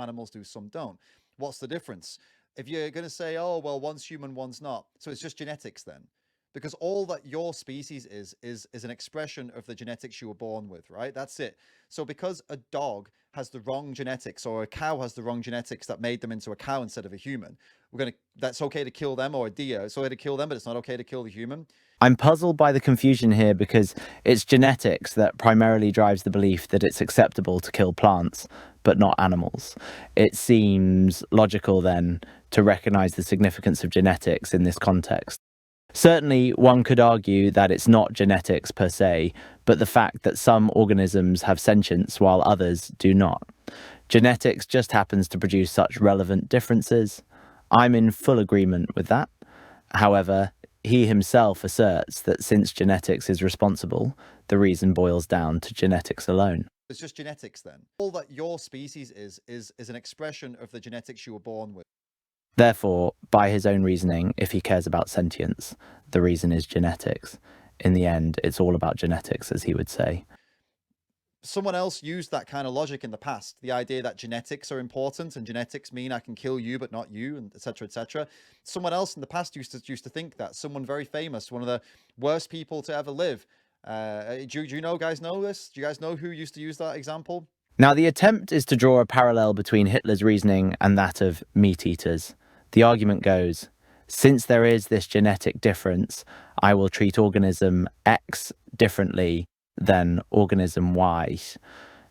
animals do, some don't. What's the difference? If you're going to say, oh, well, one's human, one's not, so it's just genetics then. Because all that your species is an expression of the genetics you were born with, right? That's it. So because a dog has the wrong genetics, or a cow has the wrong genetics that made them into a cow instead of a human, that's okay to kill them, or a deer, it's okay to kill them, but it's not okay to kill the human. I'm puzzled by the confusion here because it's genetics that primarily drives the belief that it's acceptable to kill plants, but not animals. It seems logical then to recognize the significance of genetics in this context. Certainly, one could argue that it's not genetics per se, but the fact that some organisms have sentience while others do not. Genetics just happens to produce such relevant differences. I'm in full agreement with that. However, he himself asserts that since genetics is responsible, the reason boils down to genetics alone. It's just genetics then. All that your species is an expression of the genetics you were born with. Therefore, by his own reasoning, if he cares about sentience, the reason is genetics. In the end, it's all about genetics, as he would say. Someone else used that kind of logic in the past, the idea that genetics are important and genetics mean I can kill you but not you, and etc., etc. Someone else in the past used to think that. Someone very famous, one of the worst people to ever live. Do you know, guys know this? Do you guys know who used to use that example? Now, the attempt is to draw a parallel between Hitler's reasoning and that of meat eaters. The argument goes, since there is this genetic difference, I will treat organism X differently than organism Y.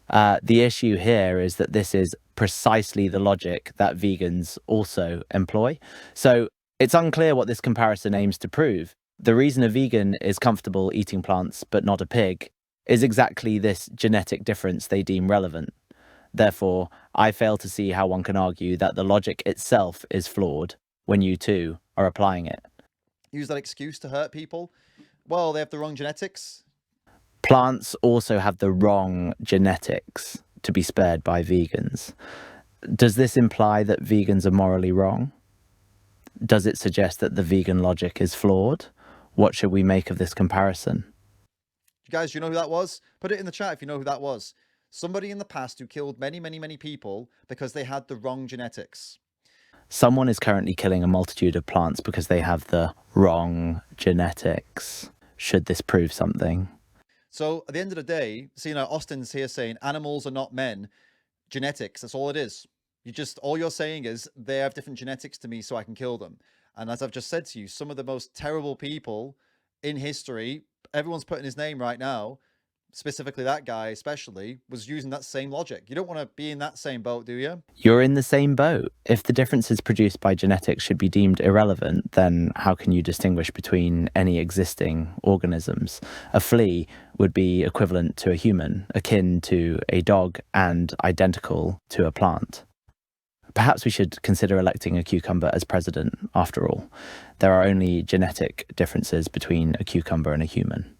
The issue here is that this is precisely the logic that vegans also employ. So it's unclear what this comparison aims to prove. The reason a vegan is comfortable eating plants but not a pig is exactly this genetic difference they deem relevant. Therefore, I fail to see how one can argue that the logic itself is flawed when you too are applying it. Use that excuse to hurt people? Well, they have the wrong genetics. Plants also have the wrong genetics to be spared by vegans. Does this imply that vegans are morally wrong? Does it suggest that the vegan logic is flawed? What should we make of this comparison? You guys, you know who that was? Put it in the chat if you know who that was. Somebody in the past who killed many, many, many people because they had the wrong genetics. Someone is currently killing a multitude of plants because they have the wrong genetics. Should this prove something? So at the end of the day, so, Austin's here saying animals are not men. Genetics, that's all it is. All you're saying is they have different genetics to me so I can kill them. And as I've just said to you, some of the most terrible people in history, everyone's putting his name right now, specifically that guy especially, was using that same logic. You don't want to be in that same boat, do you? You're in the same boat. If the differences produced by genetics should be deemed irrelevant, then how can you distinguish between any existing organisms? A flea would be equivalent to a human, akin to a dog, and identical to a plant. Perhaps we should consider electing a cucumber as president, after all. There are only genetic differences between a cucumber and a human.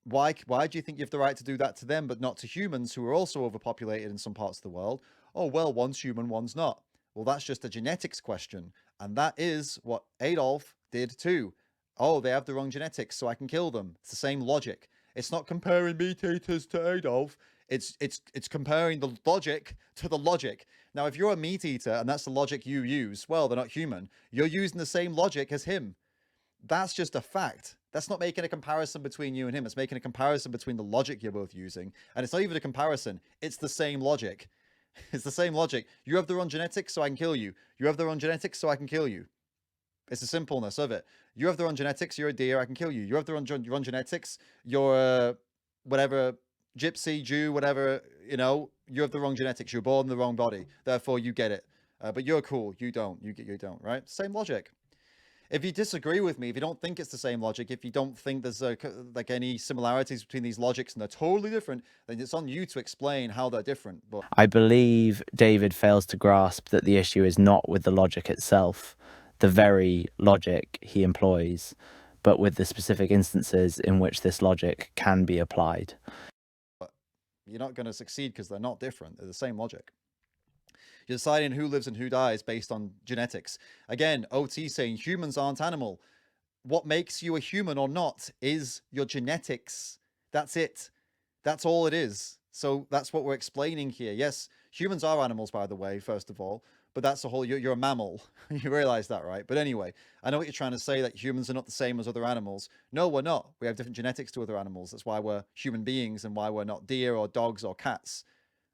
Why do you think you have the right to do that to them, but not to humans who are also overpopulated in some parts of the world? Oh, well, one's human, one's not. Well, that's just a genetics question. And that is what Adolf did too. Oh, they have the wrong genetics, so I can kill them. It's the same logic. It's not comparing meat eaters to Adolf. It's comparing the logic to the logic. Now, if you're a meat eater and that's the logic you use, well, they're not human. You're using the same logic as him. That's just a fact. That's not making a comparison between you and him. It's making a comparison between the logic you're both using. And it's not even a comparison. It's the same logic. It's the same logic. You have the wrong genetics, so I can kill you. You have the wrong genetics, so I can kill you. It's the simpleness of it. You have the wrong genetics, you're a deer, I can kill you. You have the wrong genetics, you're a whatever, gypsy, Jew, whatever, you have the wrong genetics. You're born in the wrong body. Therefore, you get it. But you're cool. You don't. You don't, right? Same logic. If you disagree with me, if you don't think it's the same logic, if you don't think there's like any similarities between these logics and they're totally different, then it's on you to explain how they're different. But I believe David fails to grasp that the issue is not with the logic itself, the very logic he employs, but with the specific instances in which this logic can be applied. You're not going to succeed because they're not different. They're the same logic. You're deciding who lives and who dies based on genetics. Again, OT saying humans aren't animal. What makes you a human or not is your genetics. That's it. That's all it is. So that's what we're explaining here. Yes, Humans are animals, by the way, first of all, but that's the whole, you're a mammal. You realize that, right? But anyway, I know what you're trying to say, that humans are not the same as other animals. No, we're not. We have different genetics to other animals. That's why we're human beings and why we're not deer or dogs or cats.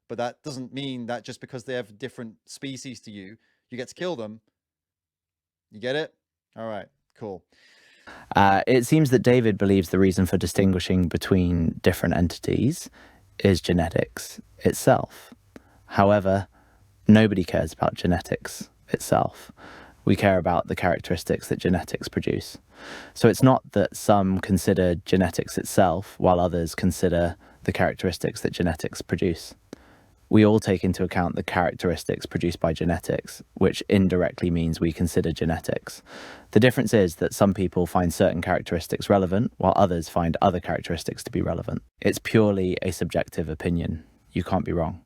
But that doesn't mean that just because they have different species to you, you get to kill them. You get it? All right, cool. It seems that David believes the reason for distinguishing between different entities is genetics itself. However, nobody cares about genetics itself. We care about the characteristics that genetics produce. So it's not that some consider genetics itself while others consider the characteristics that genetics produce. We all take into account the characteristics produced by genetics, which indirectly means we consider genetics. The difference is that some people find certain characteristics relevant, while others find other characteristics to be relevant. It's purely a subjective opinion. You can't be wrong.